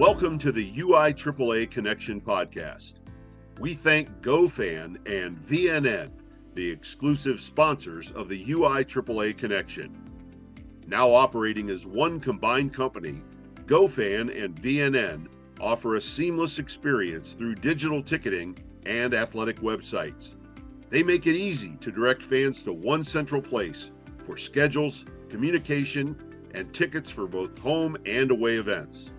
Welcome to the UIAAA Connection podcast. We thank GoFan and VNN, the exclusive sponsors of the UIAAA Connection. Now operating as one combined company, GoFan and VNN offer a seamless experience through digital ticketing and athletic websites. They make it easy to direct fans to one central place for schedules, communication, and tickets for both home and away events.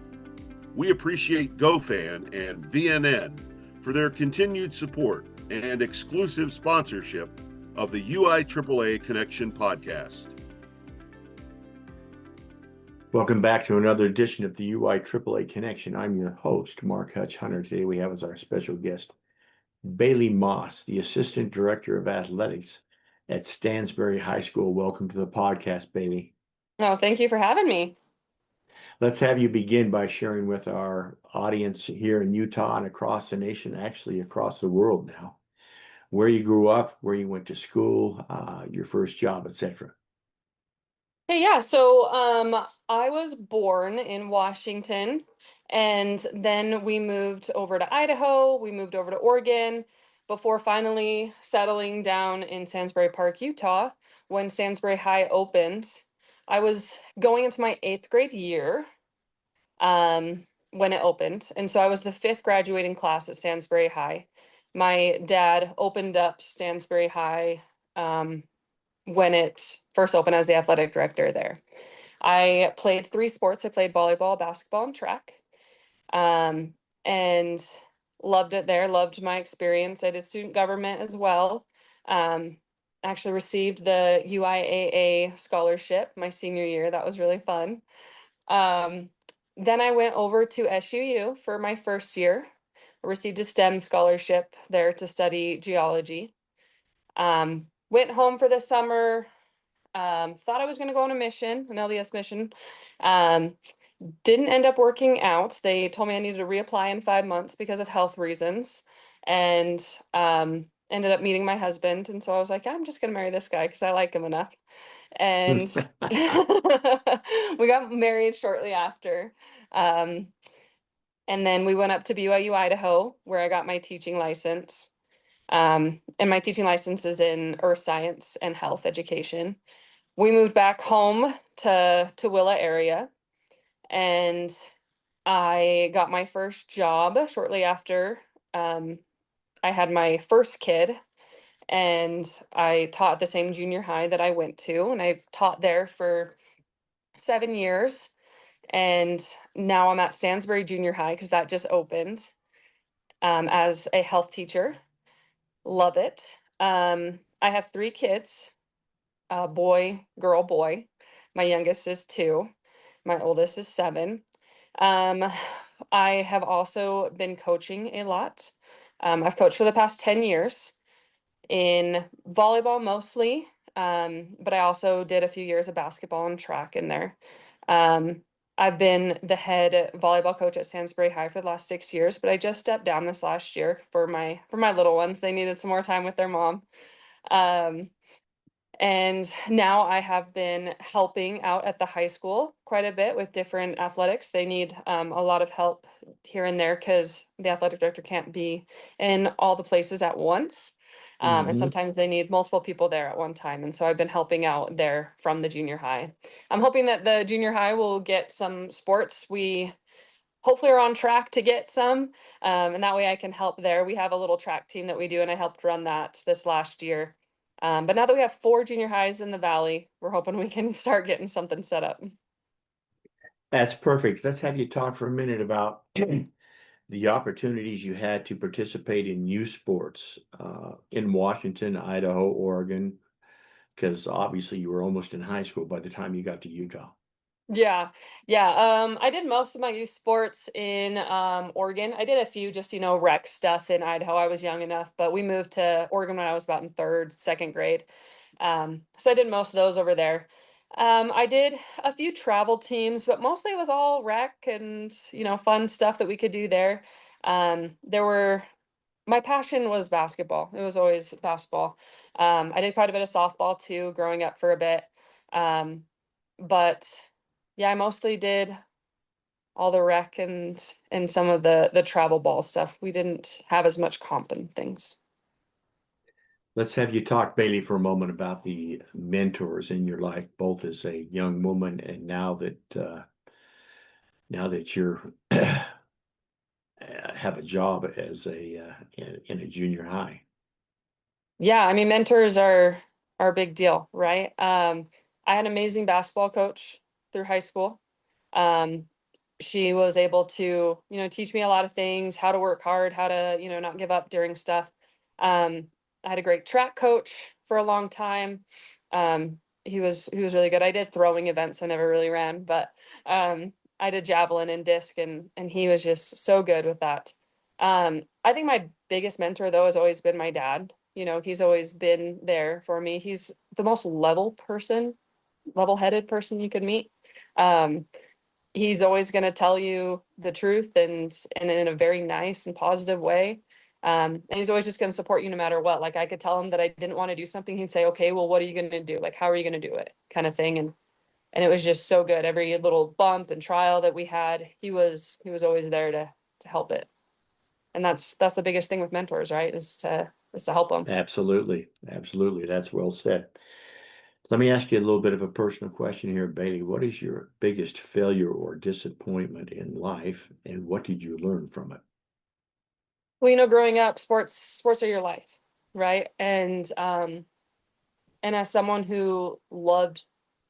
We appreciate GoFan and VNN for their continued support and exclusive sponsorship of the UIAAA Connection podcast. Welcome back to another edition of the UIAAA Connection. I'm your host, Mark Hutch Hunter. Today we have as our special guest, Bailey Moss, the Assistant Director of Athletics at Stansbury High School. Welcome to the podcast, Bailey. Oh, thank you for having me. Let's have you begin by sharing with our audience here in Utah and across the nation, actually across the world now, where you grew up, where you went to school, your first job, etc. Hey, yeah, so I was born in Washington, and then we moved over to Idaho, we moved over to Oregon, before finally settling down in Stansbury Park, Utah, when Stansbury High opened. I was going into my 8th grade year when it opened, and so I was the 5th graduating class at Stansbury High. My dad opened up Stansbury High when it first opened as the athletic director there. I played 3 sports. I played volleyball, basketball, and track, and loved it there, loved my experience. I did student government as well. Actually received the UIAAA scholarship my senior year. That was really fun. Then I went over to SUU for my first year. I received a STEM scholarship there to study geology. Went home for the summer. Thought I was going to go on a mission, an LDS mission. Didn't end up working out. They told me I needed to reapply in 5 months because of health reasons, and ended up meeting my husband. And so I was like, I'm just going to marry this guy because I like him enough. And we got married shortly after. And then we went up to BYU, Idaho, where I got my teaching license. And my teaching license is in earth science and health education. We moved back home to Tooele area, and I got my first job shortly after I had my first kid, and I taught the same junior high that I went to, and I taught there for 7 years. And now I'm at Stansbury Junior High because that just opened as a health teacher. Love it. I have 3 kids, boy, girl, boy. My youngest is 2. My oldest is 7. I have also been coaching a lot. I've coached for the past 10 years in volleyball mostly, but I also did a few years of basketball and track in there. I've been the head volleyball coach at Stansbury High for the last 6 years, but I just stepped down this last year for my little ones. They needed some more time with their mom. And now I have been helping out at the high school quite a bit with different athletics. They need a lot of help here and there because the athletic director can't be in all the places at once. And sometimes they need multiple people there at one time. And so I've been helping out there from the junior high. I'm hoping that the junior high will get some sports. We hopefully are on track to get some, and that way I can help there. We have a little track team that we do, and I helped run that this last year. But now that we have 4 junior highs in the valley, we're hoping we can start getting something set up. That's perfect. Let's have you talk for a minute about the opportunities you had to participate in youth sports in Washington, Idaho, Oregon, because obviously you were almost in high school by the time you got to Utah. Yeah. I did most of my youth sports in Oregon. I did a few just, rec stuff in Idaho. I was young enough, but we moved to Oregon when I was about in 3rd, 2nd grade. So I did most of those over there. I did a few travel teams, but mostly it was all rec and, fun stuff that we could do there. My passion was basketball. It was always basketball. I did quite a bit of softball too, growing up for a bit. But yeah, I mostly did all the rec and some of the travel ball stuff. We didn't have as much comp and things. Let's have you talk, Bailey, for a moment about the mentors in your life, both as a young woman and now that you're have a job as in a junior high. Yeah, I mean, mentors are a big deal, right? I had an amazing basketball coach through high school. Um, she was able to, teach me a lot of things, how to work hard, how to, not give up during stuff. I had a great track coach for a long time. He was really good. I did throwing events. I never really ran, but I did javelin and disc, and he was just so good with that. I think my biggest mentor though has always been my dad. He's always been there for me. He's the most level-headed person you could meet. Um, he's always going to tell you the truth and in a very nice and positive way. And he's always just going to support you no matter what. Like I could tell him that I didn't want to do something. He'd say, okay, well, what are you going to do? Like, how are you going to do it? Kind of thing. And it was just so good. Every little bump and trial that we had, he was always there to help it. And that's the biggest thing with mentors, right? Is to help them. Absolutely. Absolutely. That's well said. Let me ask you a little bit of a personal question here, Bailey. What is your biggest failure or disappointment in life, and what did you learn from it? Well, growing up, sports are your life, right? And as someone who loved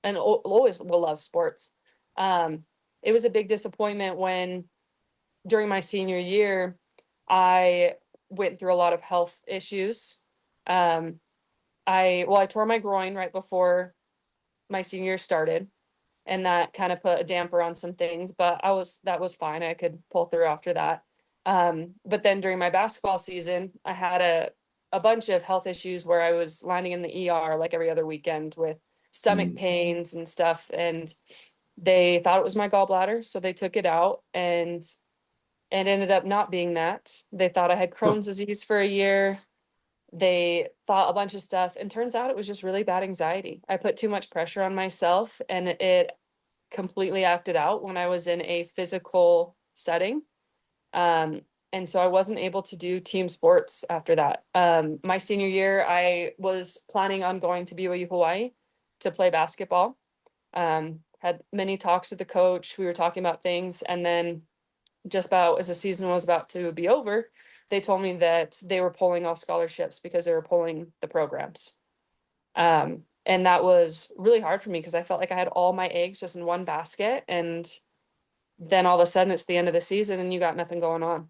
and always will love sports, um, it was a big disappointment when during my senior year, I went through a lot of health issues. Um, I tore my groin right before my senior year started, and that kind of put a damper on some things, but that was fine. I could pull through after that. But then during my basketball season, I had a bunch of health issues where I was landing in the ER like every other weekend with stomach Mm. pains and stuff. And they thought it was my gallbladder, so they took it out, and ended up not being that. They thought I had Huh. Crohn's disease for a year. They thought a bunch of stuff, and turns out it was just really bad anxiety. I put too much pressure on myself, and it completely acted out when I was in a physical setting. Um, and so I wasn't able to do team sports after that. My senior year, I was planning on going to BYU Hawaii to play basketball. Had many talks with the coach. We were talking about things, and then just about as the season was about to be over, they told me that they were pulling all scholarships because they were pulling the programs. And that was really hard for me because I felt like I had all my eggs just in one basket. And then all of a sudden it's the end of the season and you got nothing going on.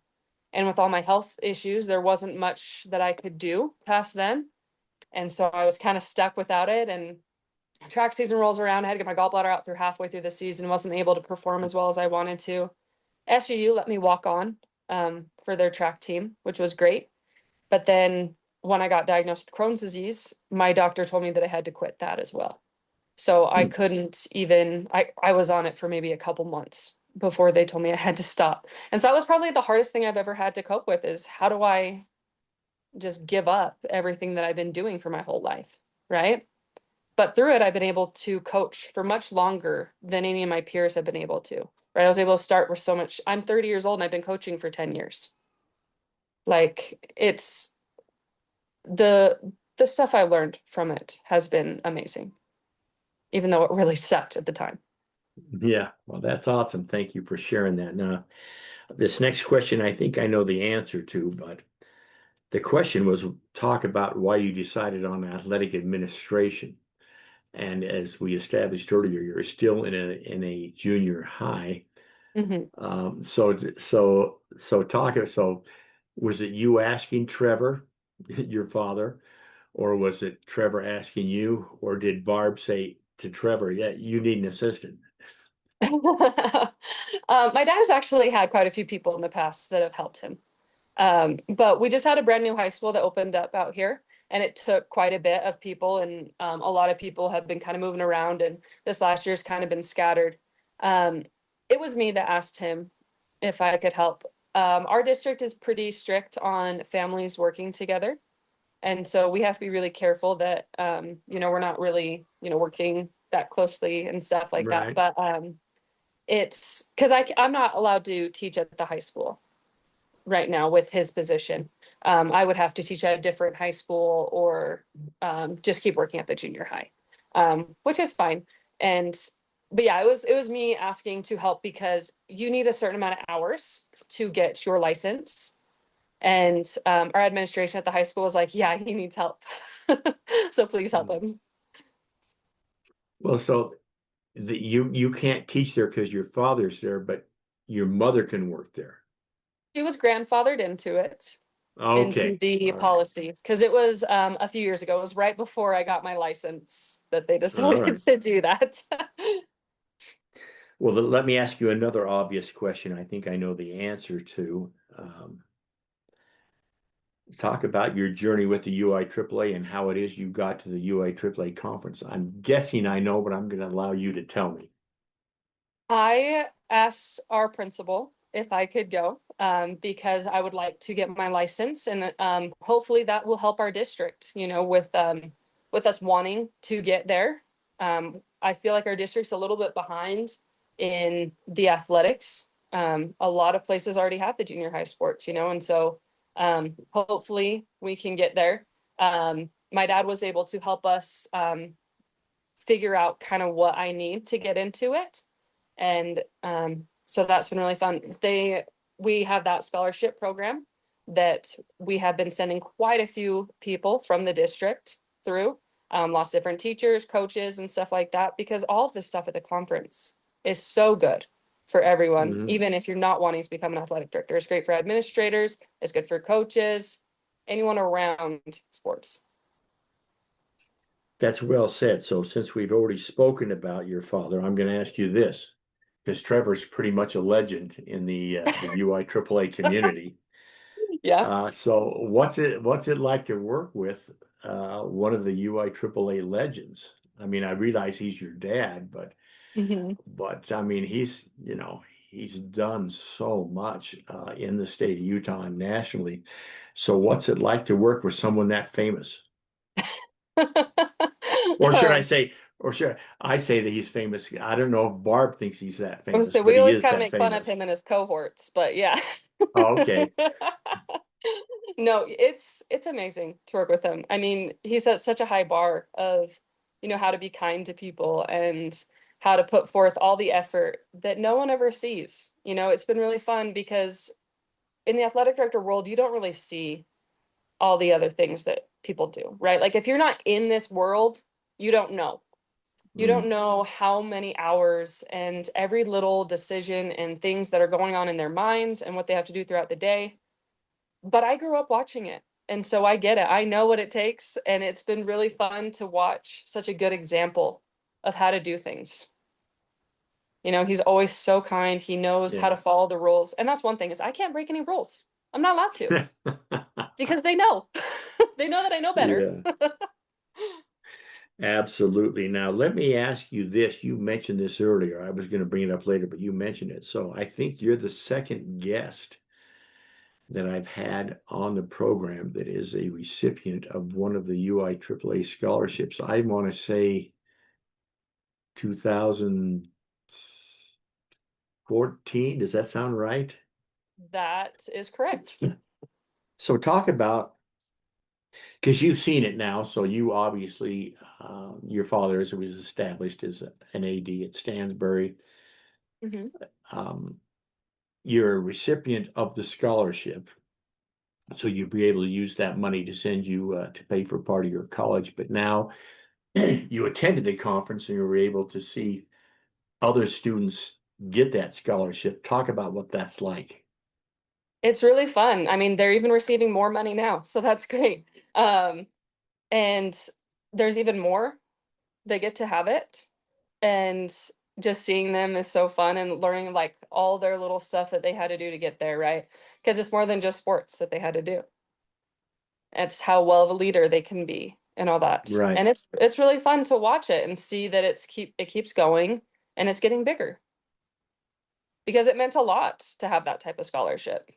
And with all my health issues, there wasn't much that I could do past then. And so I was kind of stuck without it. And track season rolls around. I had to get my gallbladder out through halfway through the season, wasn't able to perform as well as I wanted to. SUU let me walk on for their track team, which was great. But then when I got diagnosed with Crohn's disease, my doctor told me that I had to quit that as well. So I Mm. couldn't even, I was on it for maybe a couple months before they told me I had to stop. And so that was probably the hardest thing I've ever had to cope with is how do I just give up everything that I've been doing for my whole life, right? But through it, I've been able to coach for much longer than any of my peers have been able to, right? I was able to start with so much. I'm 30 years old and I've been coaching for 10 years. Like it's the the stuff I learned from it has been amazing, even though it really sucked at the time. Yeah, well, that's awesome. Thank you for sharing that. Now, this next question, I think I know the answer to, but the question was talk about why you decided on athletic administration. And as we established earlier, you're still in a junior high. Hmm. So was it you asking Trevor, your father, or was it Trevor asking you, or did Barb say to Trevor, yeah, you need an assistant? My dad has actually had quite a few people in the past that have helped him. But we just had a brand new high school that opened up out here, and it took quite a bit of people, and a lot of people have been kind of moving around, and this last year's kind of been scattered. Um, it was me that asked him if I could help. Our district is pretty strict on families working together, and so we have to be really careful that we're not really working that closely and stuff like that. Right. But it's because I'm not allowed to teach at the high school right now with his position. I would have to teach at a different high school or just keep working at the junior high, which is fine. And but yeah, it was me asking to help because you need a certain amount of hours to get your license. And our administration at the high school was like, yeah, he needs help. So please help him. Well, so you can't teach there because your father's there, but your mother can work there. She was grandfathered into Okay, the all right, policy because it was a few years ago. It was right before I got my license that they all decided right. to do that. Well, let me ask you another obvious question. I think I know the answer to. Talk about your journey with the UIAAA and how it is you got to the UIAAA conference. I'm guessing I know, but I'm going to allow you to tell me. I asked our principal if I could go because I would like to get my license, and hopefully that will help our district. With us wanting to get there. I feel like our district's a little bit behind in the athletics. A lot of places already have the junior high sports, and so hopefully we can get there. My dad was able to help us figure out kind of what I need to get into it. And so that's been really fun. We have that scholarship program that we have been sending quite a few people from the district through, lots of different teachers, coaches, and stuff like that, because all of this stuff at the conference is so good for everyone, Mhm. even if you're not wanting to become an athletic director. It's great for administrators, it's good for coaches, anyone around sports. That's well said. So, since we've already spoken about your father, I'm going to ask you this, because Trevor's pretty much a legend in the UIAAA community. Yeah. So, what's it like to work with one of the UIAAA legends? I mean, I realize he's your dad, but Mhm. I mean, he's done so much in the state of Utah and nationally. So, what's it like to work with someone that famous? Or should I um, say, or should I say that he's famous? I don't know if Barb thinks he's that famous, So but we he always is kind of that make fun of famous. him and his cohorts, but yeah. Oh, okay. No, it's amazing to work with him. I mean, he set such a high bar of, how to be kind to people and how to put forth all the effort that no one ever sees. It's been really fun because in the athletic director world, you don't really see all the other things that people do, right? Like if you're not in this world, you don't know. You don't Mm, know how many hours and every little decision and things that are going on in their mind and what they have to do throughout the day. But I grew up watching it. And so I get it. I know what it takes. And it's been really fun to watch such a good example of how to do things. He's always so kind. He knows how yeah. to follow the rules. And that's one thing is I can't break any rules. I'm not allowed to because they know. They know that I know better. Yeah, absolutely. Now, let me ask you this. You mentioned this earlier. I was going to bring it up later, but you mentioned it. So I think you're the second guest that I've had on the program that is a recipient of one of the UIAAA scholarships. I want to say 2014. Does that sound right? That is correct. So talk about, because you've seen it now. So you obviously, your father was established as an AD at Stansbury. Hmm. Um, you're a recipient of the scholarship. So you'll be able to use that money to send you to pay for part of your college. But now you attended the conference and you were able to see other students get that scholarship. Talk about what that's like. It's really fun. I mean, they're even receiving more money now, so that's great. And there's even more. They get to have it, and just seeing them is so fun and learning like all their little stuff that they had to do to get there, right? Because it's more than just sports that they had to do. It's how well of a leader they can be and all that. Right. And it's really fun to watch it and see that it keeps going and it's getting bigger because it meant a lot to have that type of scholarship.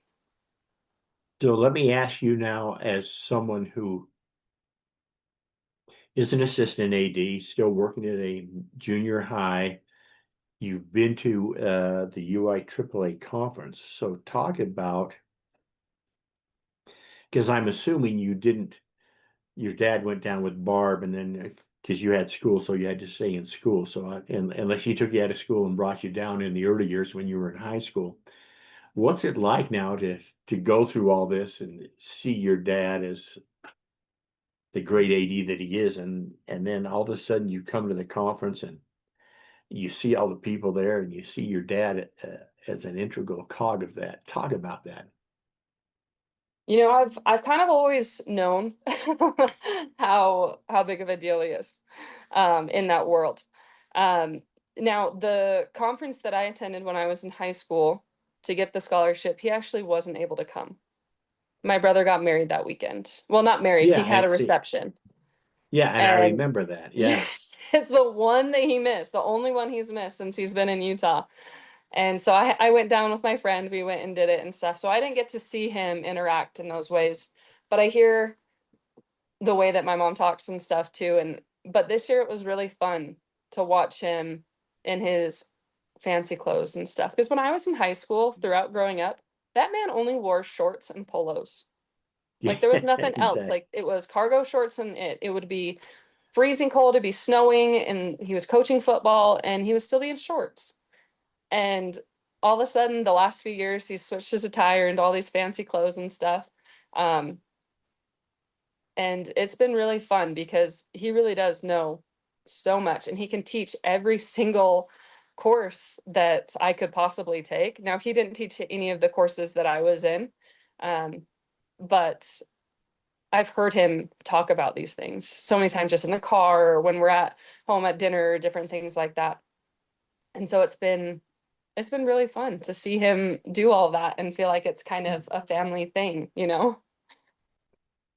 So let me ask you now, as someone who is an assistant AD, still working at a junior high, you've been to the UIAAA conference. So talk about, because I'm assuming you didn't, your dad went down with Barb, and then because you had school, so you had to stay in school. So and unless he took you out of school and brought you down in the early years when you were in high school, what's it like now to go through all this and see your dad as the great AD that he is, and then all of a sudden you come to the conference and you see all the people there, and you see your dad as an integral cog of that. Talk about that. You know, I've kind of always known how big of a deal he is in that world. Um, Now, the conference that I attended when I was in high school to get the scholarship, he actually wasn't able to come. My brother got married that weekend. Well, not married, he Yeah, had I a see. reception. Yeah, and I And remember that. Yeah. yes, it's the one that he missed, the only one he's missed since he's been in Utah. And so I went down with my friend, we went and did it and stuff. So I didn't get to see him interact in those ways, but I hear the way that my mom talks and stuff too. And but this year it was really fun to watch him in his fancy clothes and stuff. Because when I was in high school, throughout growing up, that man only wore shorts and polos. Yeah, Like there was nothing else. exactly. Like it was cargo shorts and it would be freezing cold, it'd be snowing, and he was coaching football and he was still be in shorts. And all of a sudden, the last few years, he's switched his attire into all these fancy clothes and stuff. Um, and it's been really fun because he really does know so much and he can teach every single course that I could possibly take. Now, he didn't teach any of the courses that I was in, um, but I've heard him talk about these things so many times just in the car or when we're at home at dinner or different things like that. And so it's been really fun to see him do all that and feel like it's kind of a family thing, you know?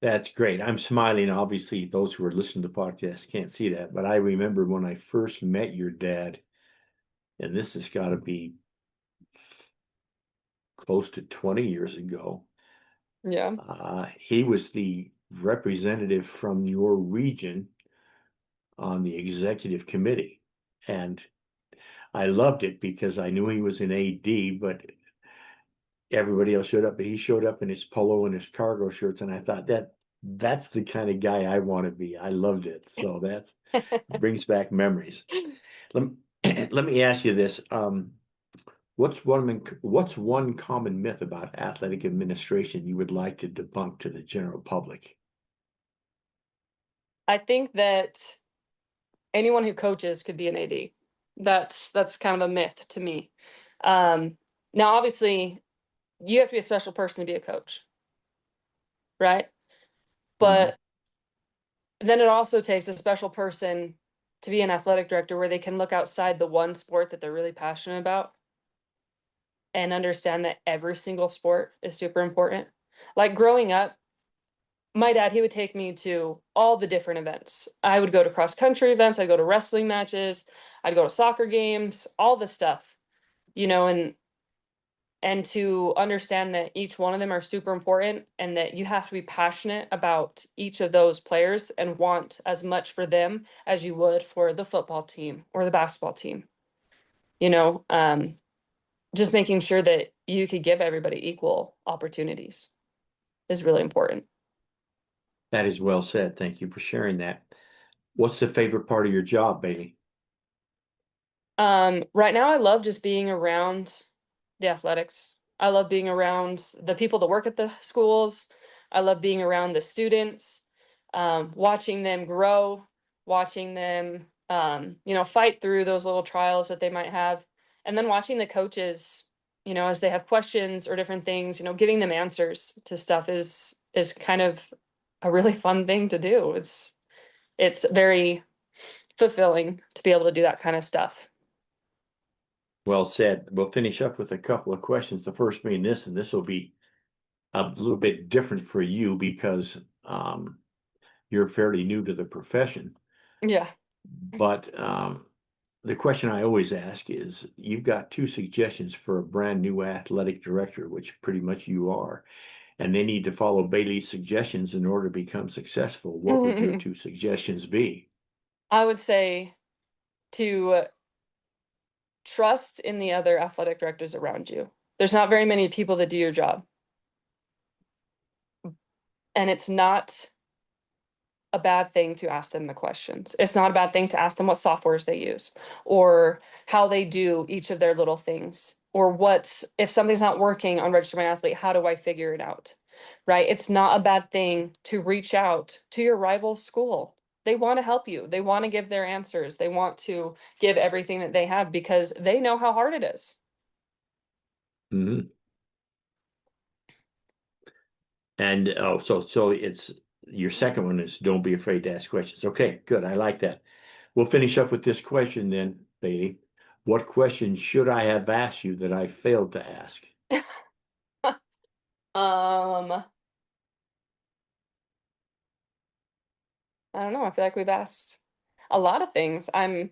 That's great. I'm smiling. Obviously, those who are listening to the podcast can't see that, but I remember when I first met your dad, and this has got to be close to 20 years ago. Yeah. He was the representative from your region on the executive committee. And I loved it because I knew he was an AD, but everybody else showed up, but he showed up in his polo and his cargo shirts. And I thought that's the kind of guy I want to be. I loved it. So that brings back memories. Let, let me ask you this. What's one common myth about athletic administration you would like to debunk to the general public? I think that anyone who coaches could be an AD. That's kind of a myth to me. Um, Now, obviously, you have to be a special person to be a coach, right? Mhm. But then it also takes a special person to be an athletic director where they can look outside the one sport that they're really passionate about and understand that every single sport is super important. Like growing up, my dad, he would take me to all the different events. I would go to cross country events, I'd go to wrestling matches, I'd go to soccer games, all the stuff, you know, and to understand that each one of them are super important and that you have to be passionate about each of those players and want as much for them as you would for the football team or the basketball team. You know, just making sure that you could give everybody equal opportunities is really important. That is well said. Thank you for sharing that. What's the favorite part of your job, Bailey? Right now I love just being around the athletics. I love being around the people that work at the schools. I love being around the students, watching them grow, watching them, fight through those little trials that they might have, and then watching the coaches, as they have questions or different things, giving them answers to stuff is kind of a really fun thing to do. It's very fulfilling to be able to do that kind of stuff. Well said. We'll finish up with a couple of questions. The first being this, and this will be a little bit different for you because you're fairly new to the profession. Yeah. But the question I always ask is, you've got two suggestions for a brand new athletic director, which pretty much you are, and they need to follow Bailey's suggestions in order to become successful. What would your two suggestions be? I would say to trust in the other athletic directors around you. There's not very many people that do your job. And it's not a bad thing to ask them the questions. It's not a bad thing to ask them what softwares they use or how they do each of their little things, or what, if something's not working on Register My Athlete, how do I figure it out? Right? It's not a bad thing to reach out to your rival school. They want to help you. They want to give their answers. They want to give everything that they have because they know how hard it is. Mm-hmm. And so it's your second one is don't be afraid to ask questions. Okay, good. I like that. We'll finish up with this question then, Bailey. What question should I have asked you that I failed to ask? I don't know. I feel like we've asked a lot of things. My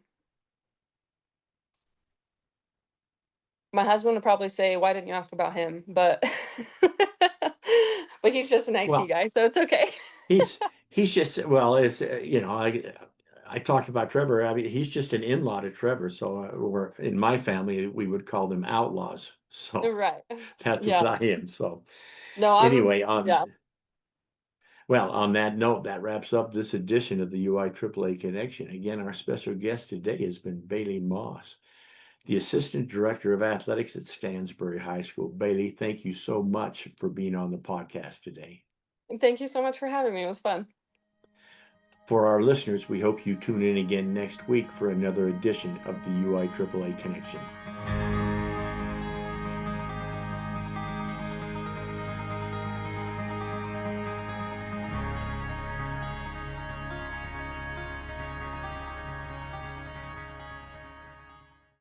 husband would probably say, "Why didn't you ask about him?" But but he's just an IT Well, guy, so it's okay. he's just well, it's I talked about Trevor. I mean, he's just an in-law to Trevor. So or in my family, we would call them outlaws. So Right. that's what Yeah. I am. So No, anyway, yeah. well, on that note, that wraps up this edition of the UIAAA Connection. Again, our special guest today has been Bailey Moss, the Assistant Director of Athletics at Stansbury High School. Bailey, thank you so much for being on the podcast today. And thank you so much for having me. It was fun. For our listeners, we hope you tune in again next week for another edition of the UIAAA Connection.